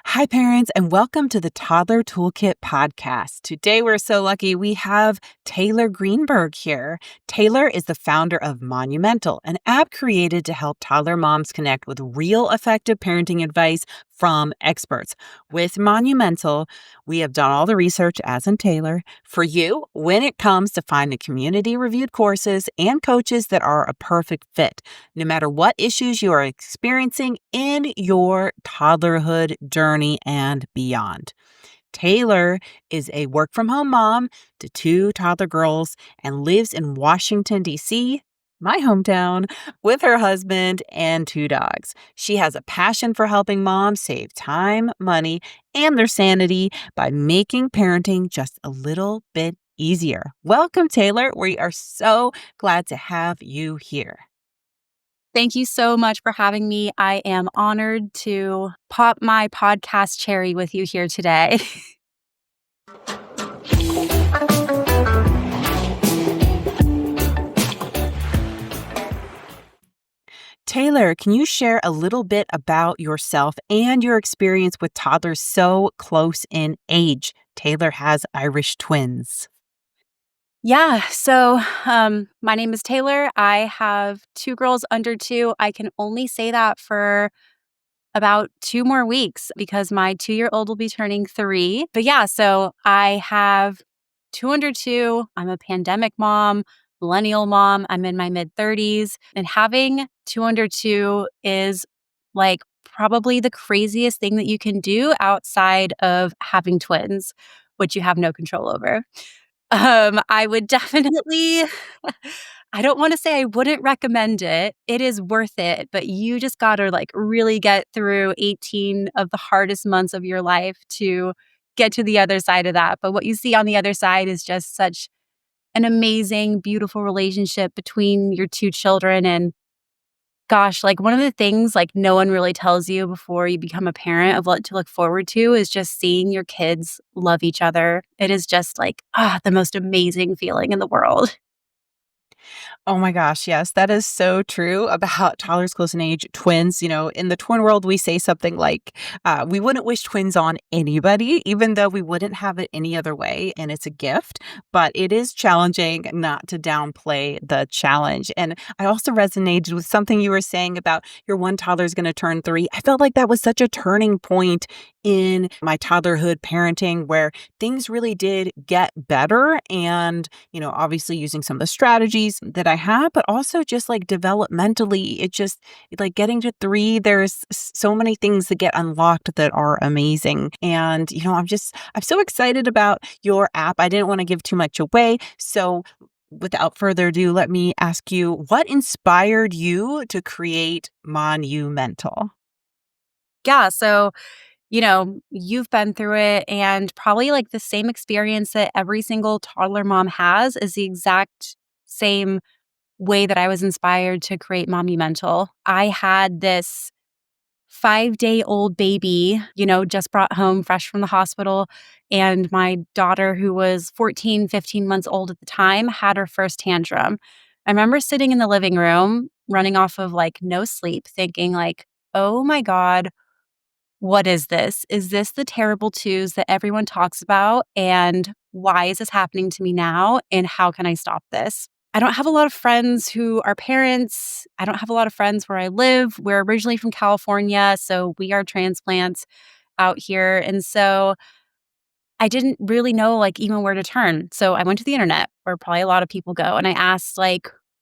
Hi, parents, and welcome to the Toddler Toolkit podcast. Today, we're so lucky we have Taylor Greenberg here. Taylor is the founder of Monumental, an app created to help toddler moms connect with real effective parenting advice from experts. With Monumental, we have done all the research, as in Taylor, for you when it comes to finding community reviewed courses and coaches that are a perfect fit no matter what issues you are experiencing in your toddlerhood journey and beyond. Taylor is a work from home mom to two toddler girls and lives in Washington, D.C., my hometown, with her husband and two dogs. She has a passion for helping moms save time, money, and their sanity by making parenting just a little bit easier. Welcome, Taylor. We are so glad to have you here. Thank you so much for having me. I am honored to pop my podcast cherry with you here today. Taylor, can you share a little bit about yourself and your experience with toddlers so close in age? Taylor has Irish twins. My name is Taylor. I have two girls under two. I can only say that for about 2 more weeks because my 2-year-old will be turning 3. So I have two under two. I'm a pandemic mom, millennial mom. I'm in my mid 30s. And having two under two is like probably the craziest thing that you can do outside of having twins, which you have no control over. I would definitely I don't wanna say I wouldn't recommend it. It is worth it, but you just gotta, really get through 18 of the hardest months of your life to get to the other side of that. But what you see on the other side is just such an amazing, beautiful relationship between your 2 children, and gosh, one of the things, no one really tells you before you become a parent of what to look forward to is just seeing your kids love each other. It is just the most amazing feeling in the world. Oh my gosh, yes, that is so true about toddlers close in age, twins. In the twin world, we say something like, we wouldn't wish twins on anybody, even though we wouldn't have it any other way. And it's a gift, but it is challenging not to downplay the challenge. And I also resonated with something you were saying about your one toddler is going to turn 3. I felt like that was such a turning point in my toddlerhood parenting where things really did get better. And obviously using some of the strategies that I have, but also just like developmentally, like getting to 3, there's so many things that get unlocked that are amazing. And, I'm so excited about your app. I didn't want to give too much away. So without further ado, let me ask you, what inspired you to create Monumental? You've been through it, and probably the same experience that every single toddler mom has is the exact same way that I was inspired to create Monumental. I had this 5-day-old baby, just brought home fresh from the hospital, and my daughter, who was 14, 15 months old at the time, had her first tantrum. I remember sitting in the living room, running off of, no sleep, thinking "Oh my god, what is this? Is this the terrible twos that everyone talks about? And why is this happening to me now? And how can I stop this?" I don't have a lot of friends who are parents. I don't have a lot of friends where I live. We're originally from California, so we are transplants out here. And so I didn't really know even where to turn. So I went to the internet, where probably a lot of people go, and I asked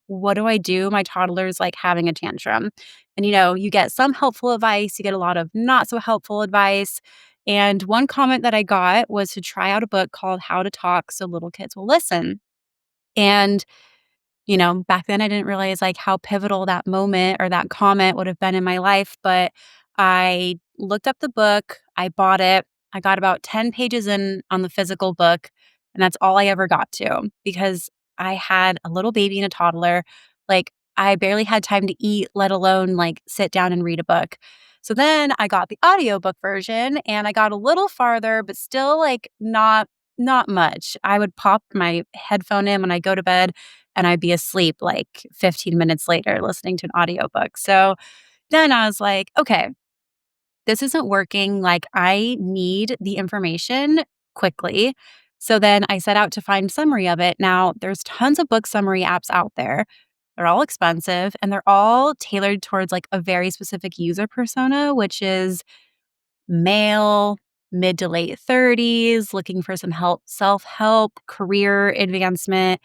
what do I do? My toddler's having a tantrum. And you get some helpful advice, you get a lot of not so helpful advice. And one comment that I got was to try out a book called How to Talk So Little Kids Will Listen. And back then I didn't realize how pivotal that moment or that comment would have been in my life, but I looked up the book, I bought it. I got about 10 pages in on the physical book, and that's all I ever got to because I had a little baby and a toddler. I barely had time to eat, let alone sit down and read a book. So then I got the audiobook version and I got a little farther, but still not much. I would pop my headphone in when I go to bed and I'd be asleep 15 minutes later listening to an audiobook. So then I was like, okay, this isn't working. Like, I need the information quickly. So then I set out to find summary of it. Now, there's tons of book summary apps out there. They're all expensive and they're all tailored towards like a very specific user persona, which is male, mid to late 30s, looking for some help, self help, career advancement.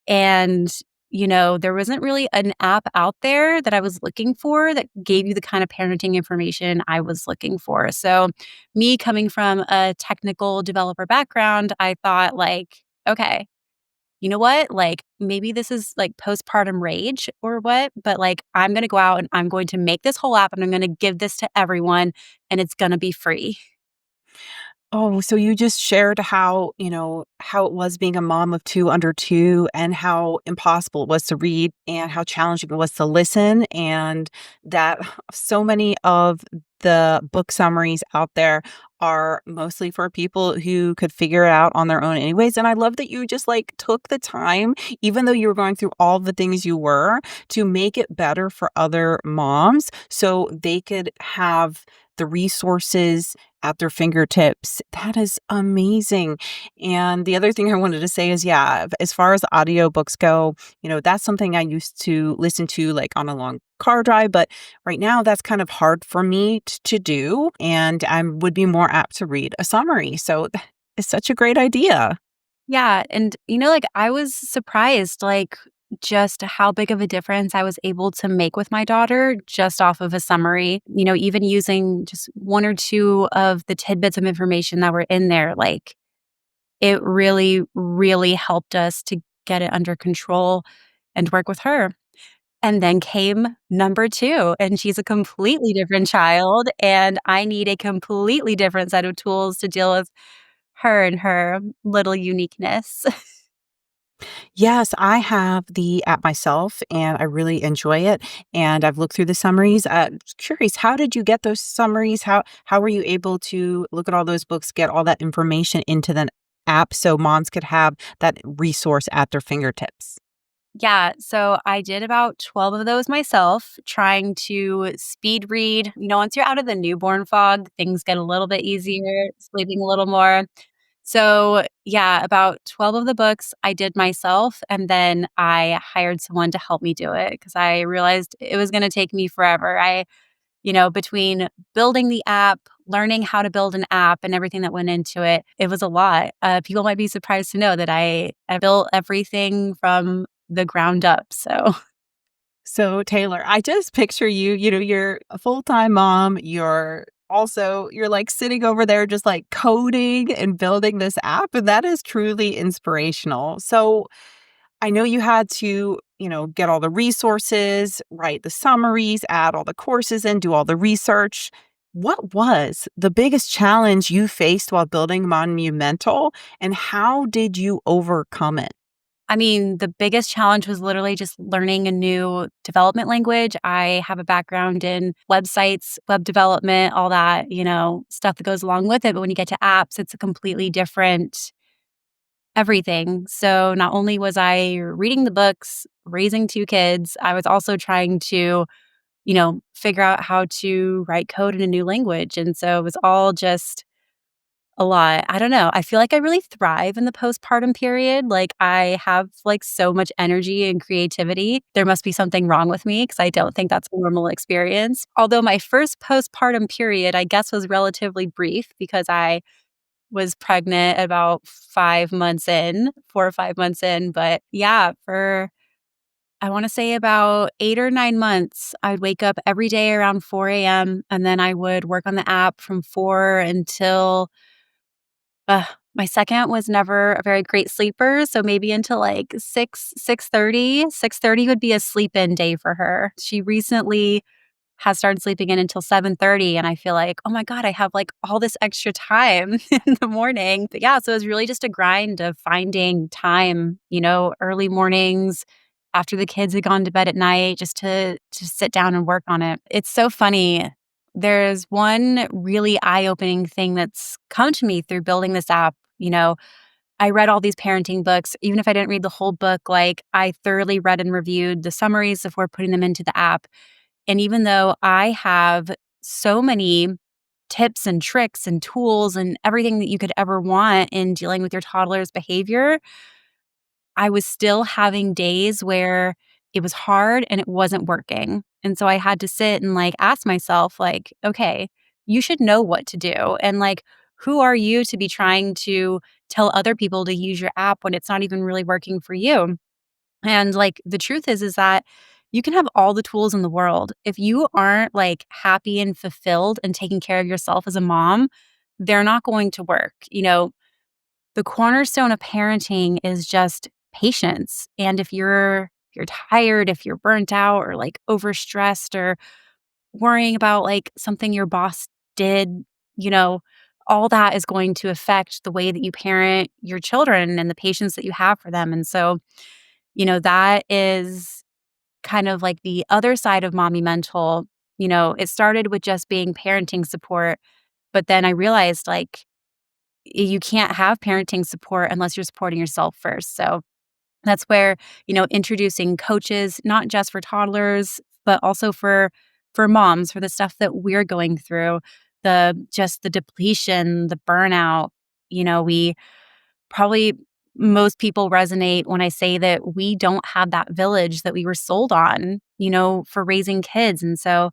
And, there wasn't really an app out there that I was looking for that gave you the kind of parenting information I was looking for. So, me coming from a technical developer background, I thought, like, okay, you know what? Like, maybe this is like postpartum rage or what, but like, I'm going to go out and I'm going to make this whole app and I'm going to give this to everyone and it's going to be free. Oh, so you just shared how, how it was being a mom of 2 under 2 and how impossible it was to read and how challenging it was to listen, and that so many of the book summaries out there are mostly for people who could figure it out on their own anyways, and I love that you just, like, took the time, even though you were going through all the things you were, to make it better for other moms so they could have the resources at their fingertips. That is amazing. And the other thing I wanted to say is, yeah, as far as audiobooks go, that's something I used to listen to like on a long car drive, but right now that's kind of hard for me to do. And I would be more apt to read a summary. So it's such a great idea. Yeah, and like I was surprised like just how big of a difference I was able to make with my daughter just off of a summary. Even using just one or two of the tidbits of information that were in there, like it really really helped us to get it under control and work with her. And then came number 2, and she's a completely different child, and I need a completely different set of tools to deal with her and her little uniqueness. Yes, I have the app myself and I really enjoy it. And I've looked through the summaries. Just curious, how did you get those summaries? How were you able to look at all those books, get all that information into the app so moms could have that resource at their fingertips? Yeah, so I did about 12 of those myself, trying to speed read. Once you're out of the newborn fog, things get a little bit easier, sleeping a little more. So, yeah, about 12 of the books I did myself, and then I hired someone to help me do it because I realized it was gonna take me forever. Between building the app, learning how to build an app, and everything that went into it, it was a lot. People might be surprised to know that I built everything from the ground up, so So, Taylor, I just picture you, you're a full-time mom, you're like sitting over there just like coding and building this app, and that is truly inspirational. So, I know you had to, get all the resources, write the summaries, add all the courses in, do all the research. What was the biggest challenge you faced while building Monumental, and how did you overcome it? I mean, the biggest challenge was literally just learning a new development language. I have a background in websites, web development, all that, stuff that goes along with it. But when you get to apps, it's a completely different everything. So not only was I reading the books, raising 2 kids, I was also trying to, figure out how to write code in a new language. And so it was all just a lot. I don't know. I feel like I really thrive in the postpartum period. Like, I have, like, so much energy and creativity. There must be something wrong with me because I don't think that's a normal experience. Although my first postpartum period, I guess, was relatively brief because I was pregnant about 5 months in, 4 or 5 months in. But yeah, for I wanna say about 8 or 9 months, I would wake up every day around 4 a.m., and then I would work on the app from 4 until my second was never a very great sleeper, so maybe until, like, 6:30 would be a sleep-in day for her. She recently has started sleeping in until 7:30, and I feel like, "Oh my god, I have, like, all this extra time in the morning." But, yeah, so it was really just a grind of finding time, early mornings after the kids had gone to bed at night just to sit down and work on it. It's so funny. There's one really eye-opening thing that's come to me through building this app. I read all these parenting books. Even if I didn't read the whole book, like, I thoroughly read and reviewed the summaries before putting them into the app. And even though I have so many tips and tricks and tools and everything that you could ever want in dealing with your toddler's behavior, I was still having days where it was hard and it wasn't working. And so I had to sit and like ask myself, like, okay, you should know what to do. And like, who are you to be trying to tell other people to use your app when it's not even really working for you? And like the truth is that you can have all the tools in the world. If you aren't like happy and fulfilled and taking care of yourself as a mom, they're not going to work. The cornerstone of parenting is just patience. And if you're tired, if you're burnt out or like overstressed or worrying about like something your boss did, you know, all that is going to affect the way that you parent your children and the patience that you have for them. And so, that is kind of like the other side of mommy mental. It started with just being parenting support, but then I realized like you can't have parenting support unless you're supporting yourself first. So that's where, introducing coaches, not just for toddlers, but also for moms, for the stuff that we're going through, the depletion, the burnout. We probably most people resonate when I say that we don't have that village that we were sold on, for raising kids. And so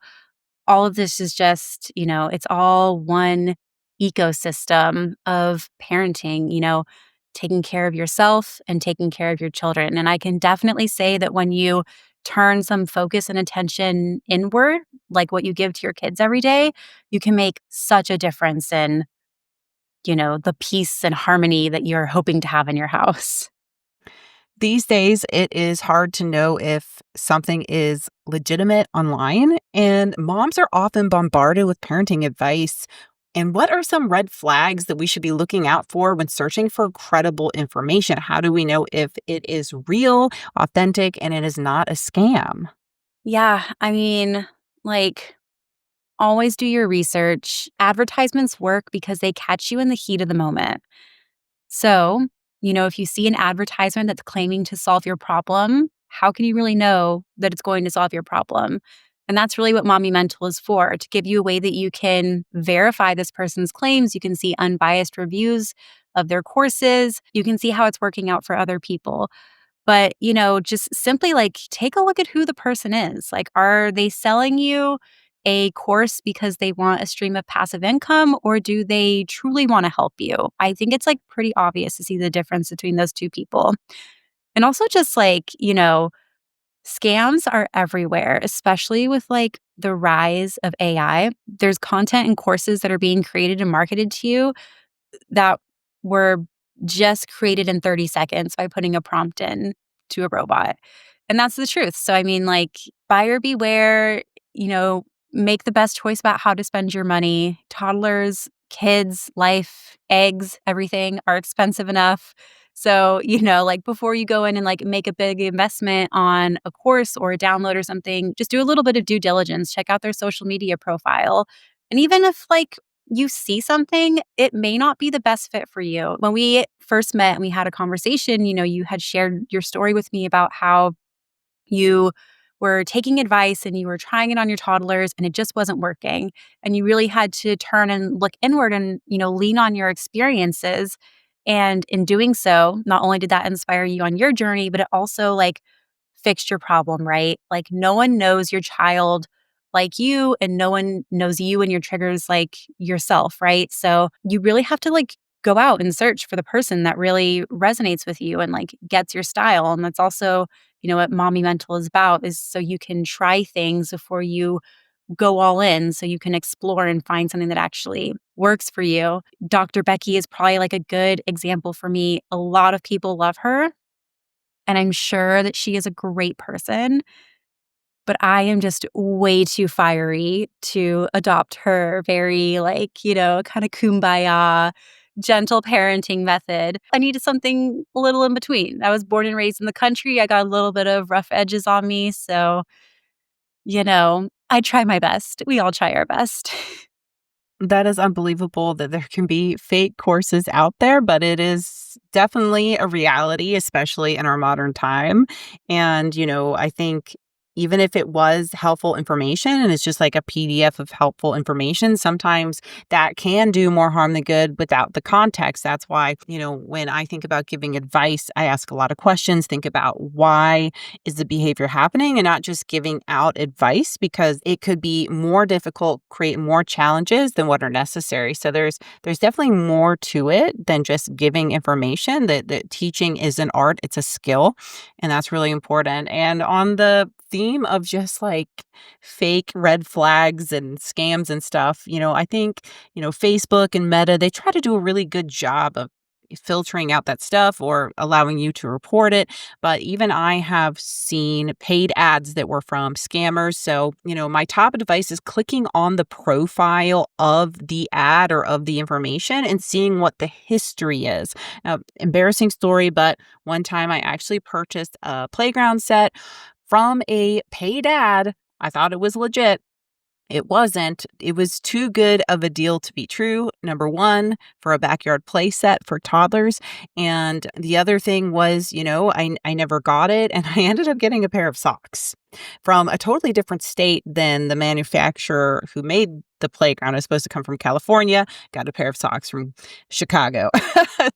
all of this is just, it's all one ecosystem of parenting, taking care of yourself and taking care of your children. And I can definitely say that when you turn some focus and attention inward, like what you give to your kids every day, you can make such a difference in, the peace and harmony that you're hoping to have in your house. These days, it is hard to know if something is legitimate online, and moms are often bombarded with parenting advice. And what are some red flags that we should be looking out for when searching for credible information? How do we know if it is real, authentic, and it is not a scam? Yeah, I mean, like, always do your research. Advertisements work because they catch you in the heat of the moment. So, if you see an advertisement that's claiming to solve your problem, how can you really know that it's going to solve your problem? And that's really what MOMumental is for, to give you a way that you can verify this person's claims. You can see unbiased reviews of their courses. You can see how it's working out for other people. But, just simply like take a look at who the person is. Like, are they selling you a course because they want a stream of passive income, or do they truly want to help you? I think it's like pretty obvious to see the difference between those two people. And also, just like, scams are everywhere, especially with like the rise of AI. There's content and courses that are being created and marketed to you that were just created in 30 seconds by putting a prompt in to a robot. And that's the truth. So, I mean, like, buyer beware, you know, make the best choice about how to spend your money. Toddlers, kids, life, eggs, everything are expensive enough. So, like before you go in and like make a big investment on a course or a download or something, just do a little bit of due diligence, check out their social media profile. And even if like you see something, it may not be the best fit for you. When we first met and we had a conversation, you had shared your story with me about how you were taking advice and you were trying it on your toddlers and it just wasn't working. And you really had to turn and look inward and, lean on your experiences. And in doing so, not only did that inspire you on your journey, but it also like fixed your problem, right? Like no one knows your child like you, and no one knows you and your triggers like yourself, right? So you really have to like go out and search for the person that really resonates with you and like gets your style. And that's also, what MOMumental is about, is so you can try things before you go all in, so you can explore and find something that actually works for you. Dr. Becky is probably like a good example for me. A lot of people love her, and I'm sure that she is a great person, but I am just way too fiery to adopt her very, like, kind of kumbaya, gentle parenting method. I needed something a little in between. I was born and raised in the country. I got a little bit of rough edges on me. So, I try my best. We all try our best. That is unbelievable that there can be fake courses out there, but it is definitely a reality, especially in our modern time. And, I think even if it was helpful information and it's just like a PDF of helpful information, sometimes that can do more harm than good without the context. That's why, when I think about giving advice, I ask a lot of questions, think about why is the behavior happening and not just giving out advice because it could be more difficult, create more challenges than what are necessary. So there's definitely more to it than just giving information. That teaching is an art, it's a skill, and that's really important. And on the theme of just like fake red flags and scams and stuff, I think, Facebook and Meta, they try to do a really good job of filtering out that stuff or allowing you to report it. But even I have seen paid ads that were from scammers. So, my top advice is clicking on the profile of the ad or of the information and seeing what the history is. Now, embarrassing story, but one time I actually purchased a playground set from a paid ad. I thought it was legit. It wasn't. It was too good of a deal to be true. Number one, for a backyard play set for toddlers. And the other thing was, I never got it. And I ended up getting a pair of socks from a totally different state than the manufacturer who made the playground. It was supposed to come from California. Got a pair of socks from Chicago.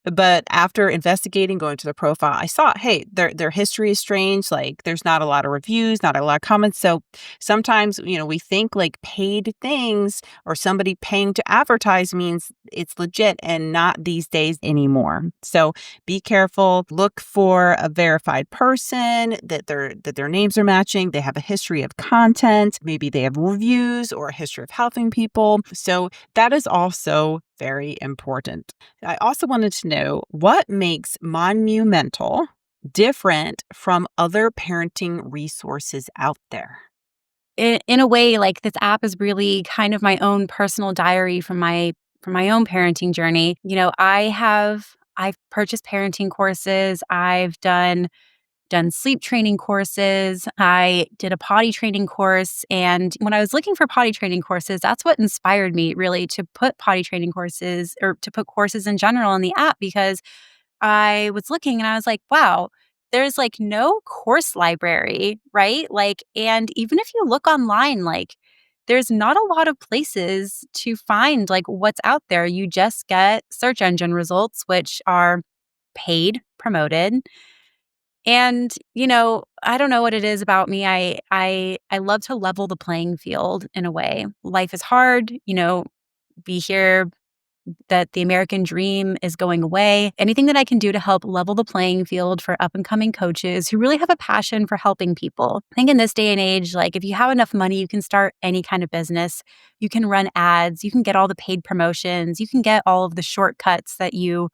But after investigating, going to the profile, I saw, hey, their history is strange. Like there's not a lot of reviews, not a lot of comments. So sometimes, we think like paid things or somebody paying to advertise means it's legit and not these days anymore. So be careful. Look for a verified person that their names are matching. They have a history of content. Maybe they have reviews or a history of helping people. So that is also very important. I also wanted to know what makes Monumental different from other parenting resources out there. In a way, like, this app is really kind of my own personal diary from my own parenting journey. I've purchased parenting courses. I've done sleep training courses. I did a potty training course, and when I was looking for potty training courses, that's what inspired me really to put potty training courses or to put courses in general in the app because I was looking and I was like, wow, there's like no course library, right? Like, and even if you look online, like, there's not a lot of places to find like what's out there. You just get search engine results, which are paid, promoted. And, I don't know what it is about me. I love to level the playing field in a way. Life is hard, we hear that the American dream is going away. Anything that I can do to help level the playing field for up and coming coaches who really have a passion for helping people. I think in this day and age, like if you have enough money, you can start any kind of business. You can run ads, you can get all the paid promotions, you can get all of the shortcuts that you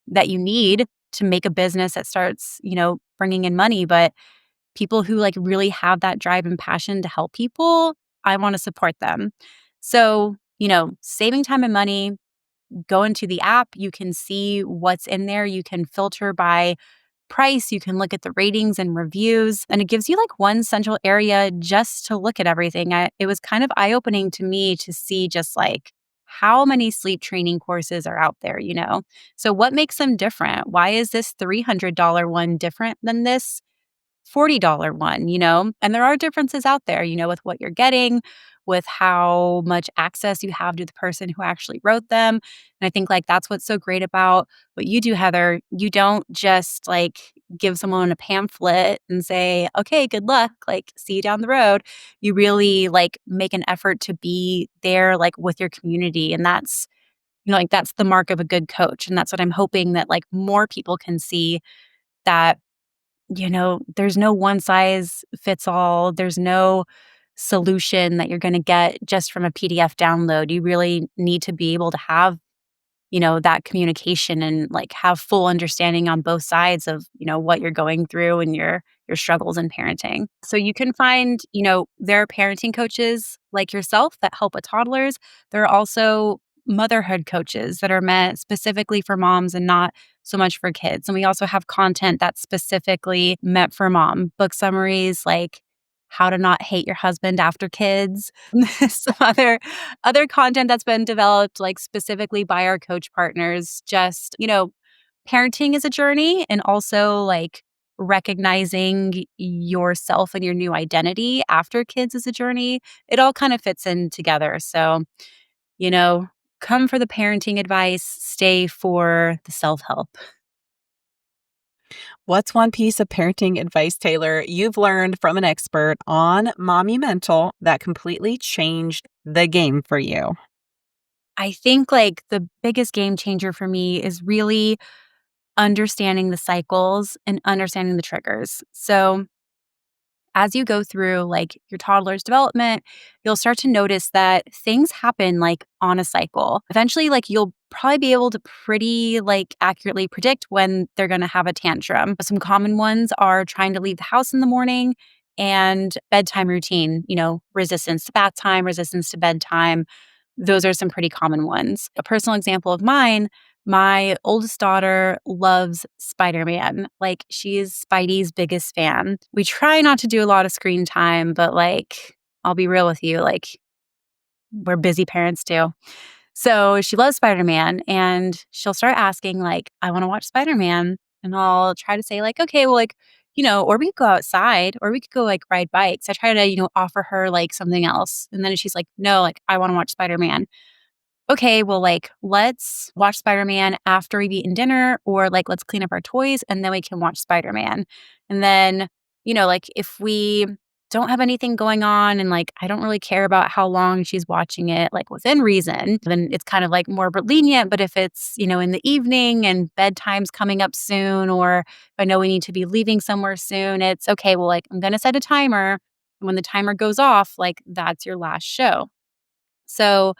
need to make a business that starts, bringing in money. But people who like really have that drive and passion to help people, I want to support them. So, saving time and money, go into the app, you can see what's in there. You can filter by price, you can look at the ratings and reviews, and it gives you like one central area just to look at everything. It was kind of eye-opening to me to see just like how many sleep training courses are out there, So what makes them different? Why is this $300 one different than this $40 one, And there are differences out there, with what you're getting, with how much access you have to the person who actually wrote them. And I think like that's what's so great about what you do, Heather. You don't just like give someone a pamphlet and say, "Okay, good luck, like see you down the road." You really like make an effort to be there like with your community, and that's like that's the mark of a good coach. And that's what I'm hoping that like more people can see that there's no one size fits all. There's no solution that you're going to get just from a PDF download. You really need to be able to have, that communication and like have full understanding on both sides of, what you're going through and your struggles in parenting. So you can find, there are parenting coaches like yourself that help with toddlers. There are also motherhood coaches that are meant specifically for moms and not so much for kids. And we also have content that's specifically meant for mom, book summaries like how to not hate your husband after kids, some other content that's been developed like specifically by our coach partners. Just, parenting is a journey and also like recognizing yourself and your new identity after kids is a journey. It all kind of fits in together. So, you know, come for the parenting advice, stay for the self help. What's one piece of parenting advice, Taylor, you've learned from an expert on Monumental that completely changed the game for you? I think like the biggest game changer for me is really understanding the cycles and understanding the triggers. So, as you go through like your toddler's development, you'll start to notice that things happen like on a cycle. Eventually, like you'll probably be able to pretty like accurately predict when they're going to have a tantrum. Some common ones are trying to leave the house in the morning and bedtime routine, resistance to bath time, resistance to bedtime. Those are some pretty common ones. A personal example of mine, my oldest daughter loves Spider-Man. Like, she is Spidey's biggest fan. We try not to do a lot of screen time, but, like, I'll be real with you, like, we're busy parents too. So, she loves Spider-Man, and she'll start asking, like, "I wanna watch Spider-Man." And I'll try to say, like, "Okay, well, like, or we could go outside, or we could go, like, ride bikes." I try to, offer her, like, something else. And then she's like, "No, like, I wanna watch Spider-Man." Okay, well, like, let's watch Spider-Man after we've eaten dinner, or like, let's clean up our toys and then we can watch Spider-Man. And then, like, if we don't have anything going on and like, I don't really care about how long she's watching it, like within reason, then it's kind of like more lenient. But if it's, in the evening and bedtime's coming up soon, or if I know we need to be leaving somewhere soon, it's okay, well, like, I'm going to set a timer. And when the timer goes off, like, that's your last show. So,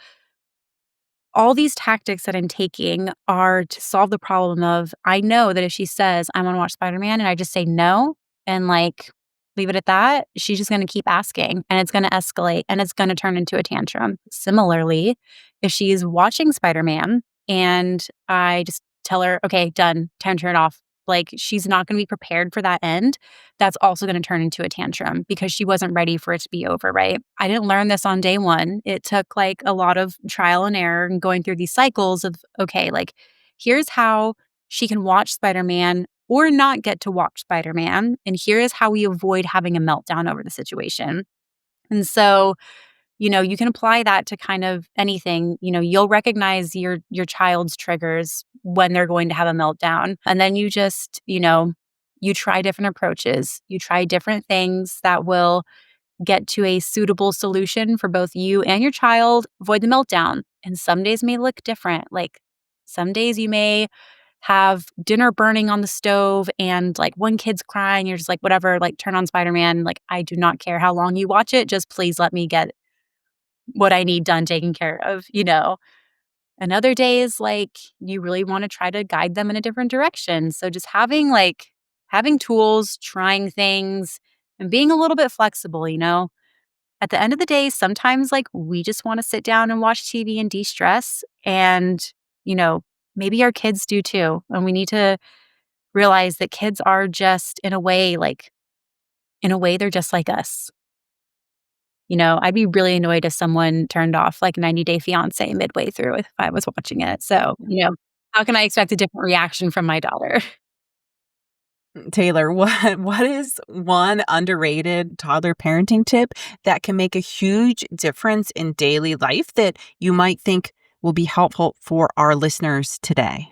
all these tactics that I'm taking are to solve the problem of I know that if she says, "I wanna watch Spider-Man," and I just say no and, like, leave it at that, she's just gonna keep asking, and it's gonna escalate, and it's gonna turn into a tantrum. Similarly, if she's watching Spider-Man and I just tell her, "Okay, done, time to turn it off," like, she's not gonna be prepared for that end, that's also gonna turn into a tantrum because she wasn't ready for it to be over, right? I didn't learn this on day one. It took, like, a lot of trial and error and going through these cycles of, okay, like, here's how she can watch Spider-Man or not get to watch Spider-Man, and here is how we avoid having a meltdown over the situation. And so, you can apply that to kind of anything. You'll recognize your child's triggers when they're going to have a meltdown. And then you just, you try different approaches. You try different things that will get to a suitable solution for both you and your child, avoid the meltdown. And some days may look different. Like some days you may have dinner burning on the stove and like one kid's crying, you're just like, whatever, like turn on Spider-Man. Like, I do not care how long you watch it. Just please let me get what I need done taken care of. And other days, like, you really wanna try to guide them in a different direction. So just having tools, trying things, and being a little bit flexible. At the end of the day, sometimes, like, we just wanna sit down and watch TV and de-stress, and, you know, maybe our kids do too, and we need to realize that kids are just in a way, they're just like us. I'd be really annoyed if someone turned off, like, 90 Day Fiancé midway through if I was watching it. So, how can I expect a different reaction from my daughter? Taylor, what is one underrated toddler parenting tip that can make a huge difference in daily life that you might think will be helpful for our listeners today?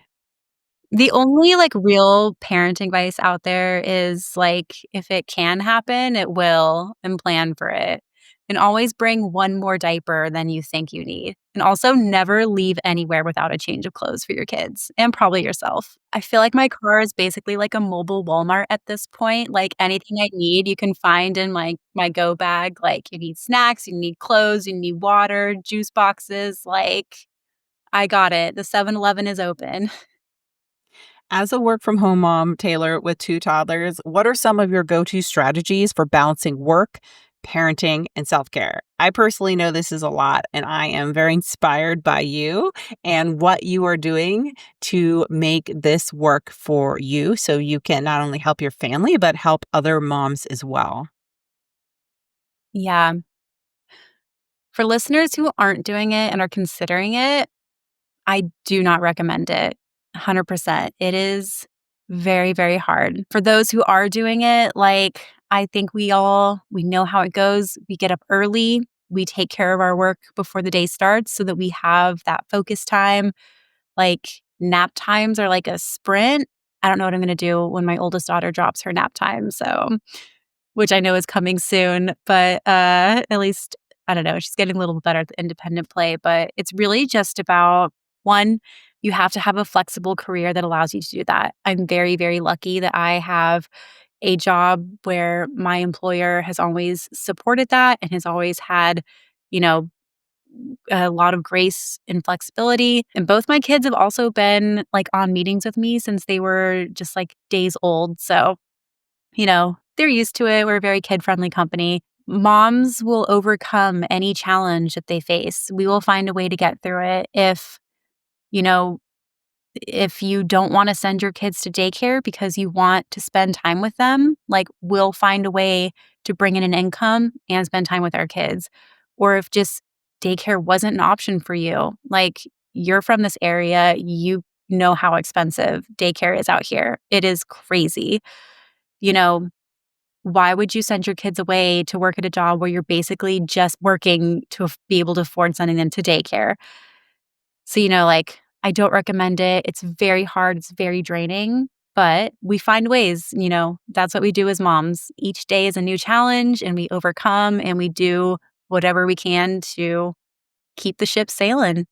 The only, like, real parenting advice out there is, like, if it can happen, it will, and plan for it. And always bring one more diaper than you think you need. And also never leave anywhere without a change of clothes for your kids and probably yourself. I feel like my car is basically like a mobile Walmart at this point. Like, anything I need, you can find in my go bag. Like, you need snacks, you need clothes, you need water, juice boxes, like, I got it. The 7-Eleven is open. As a work from home mom, Taylor, with two toddlers, what are some of your go to strategies for balancing work, parenting, and self care? I personally know this is a lot, and I am very inspired by you and what you are doing to make this work for you so you can not only help your family, but help other moms as well. Yeah. For listeners who aren't doing it and are considering it, I do not recommend it. 100%. It is Very, very hard. For those who are doing it, like, I think we know how it goes. We get up early, we take care of our work before the day starts so that we have that focus time. Like, nap times are like a sprint. I don't know what I'm gonna do when my oldest daughter drops her nap time, so which I know is coming soon, but, at least, I don't know, she's getting a little better at the independent play, but it's really just about, 1, you have to have a flexible career that allows you to do that. I'm very, very lucky that I have a job where my employer has always supported that and has always had, you know, a lot of grace and flexibility, and both my kids have also been, like, on meetings with me since they were just, like, days old, so they're used to it. We're a very kid-friendly company. Moms will overcome any challenge that they face. We will find a way to get through it. You know, if you don't wanna send your kids to daycare because you want to spend time with them, like, we'll find a way to bring in an income and spend time with our kids. Or if just daycare wasn't an option for you, like, you're from this area, you know how expensive daycare is out here. It is crazy. You know, why would you send your kids away to work at a job where you're basically just working to be able to afford sending them to daycare? So, like, I don't recommend it. It's very hard, it's very draining, but we find ways, that's what we do as moms. Each day is a new challenge and we overcome and we do whatever we can to keep the ship sailing.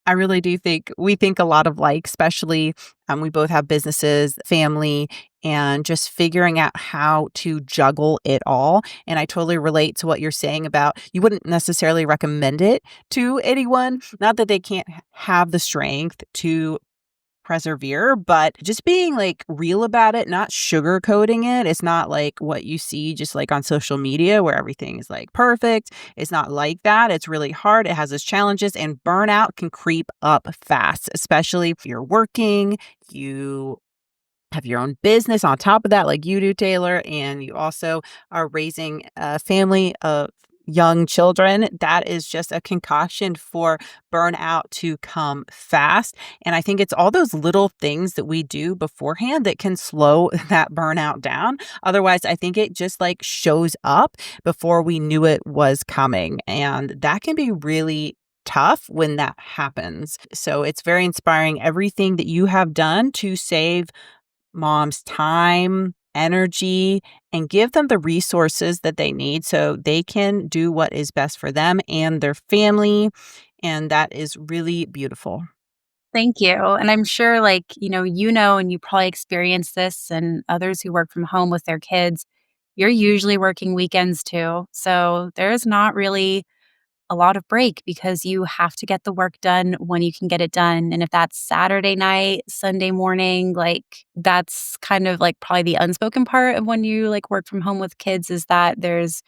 I really do think we think a lot of like, especially we both have businesses, family, and just figuring out how to juggle it all. And I totally relate to what you're saying about you wouldn't necessarily recommend it to anyone. Not that they can't have the strength to persevere, but just being like real about it, not sugarcoating it. It's not like what you see just like on social media where everything is like perfect. It's not like that. It's really hard. It has its challenges, and burnout can creep up fast, especially if you're working, you have your own business on top of that, like you do, Taylor, and you also are raising a family of young children. That is just a concoction for burnout to come fast. And I think it's all those little things that we do beforehand that can slow that burnout down. Otherwise, I think it just like shows up before we knew it was coming. And that can be really tough when that happens. So it's very inspiring everything that you have done to save mom's time, energy, and give them the resources that they need so they can do what is best for them and their family. And that is really beautiful. Thank you. And I'm sure, like, and you probably experienced this and others who work from home with their kids, you're usually working weekends too. So there's not really a lot of break because you have to get the work done when you can get it done. And if that's Saturday night, Sunday morning, like, that's kind of like probably the unspoken part of when you like work from home with kids, is that there's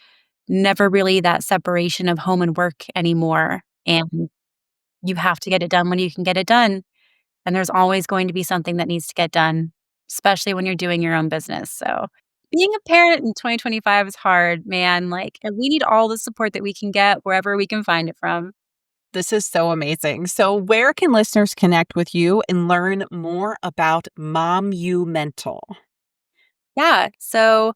never really that separation of home and work anymore. And you have to get it done when you can get it done. And there's always going to be something that needs to get done, especially when you're doing your own business. So being a parent in 2025 is hard, man. Like, and we need all the support that we can get wherever we can find it from. This is so amazing. So, where can listeners connect with you and learn more about MOMumental? Yeah. So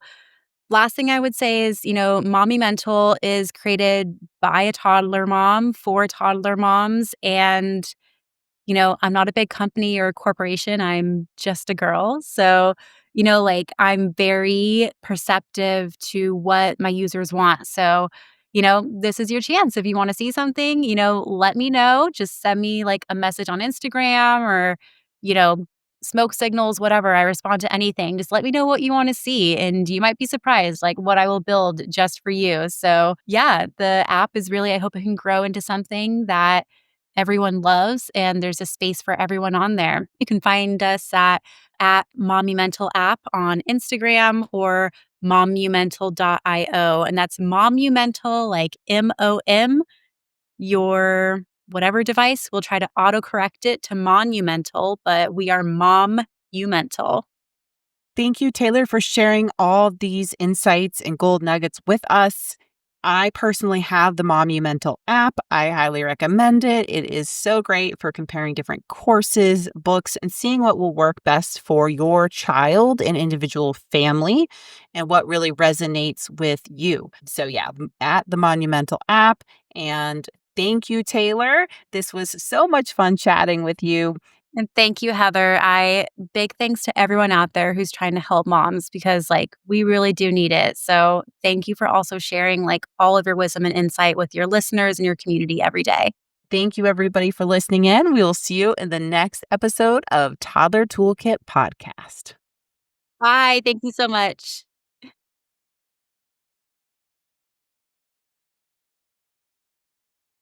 last thing I would say is, Monumental is created by a toddler mom for toddler moms. And I'm not a big company or a corporation. I'm just a girl. So, like, I'm very perceptive to what my users want. So, this is your chance. If you want to see something, let me know. Just send me like a message on Instagram or, you know, smoke signals, whatever. I respond to anything. Just let me know what you want to see. And you might be surprised, like, what I will build just for you. So, yeah, the app is really, I hope it can grow into something that everyone loves, and there's a space for everyone on there. You can find us at Monumental app on Instagram or momumental.io. And that's Monumental, like MOM. Your whatever device will try to autocorrect it to Monumental, but we are MOMumental. Thank you, Taylor, for sharing all these insights and gold nuggets with us. I personally have the MOMumental app. I highly recommend it. It is so great for comparing different courses, books, and seeing what will work best for your child and individual family and what really resonates with you. So, yeah, at the MONumental app. And thank you, Taylor. This was so much fun chatting with you. And thank you, Heather. Big thanks to everyone out there who's trying to help moms because like we really do need it. So thank you for also sharing like all of your wisdom and insight with your listeners and your community every day. Thank you, everybody, for listening in. We will see you in the next episode of Toddler Toolkit Podcast. Bye. Thank you so much.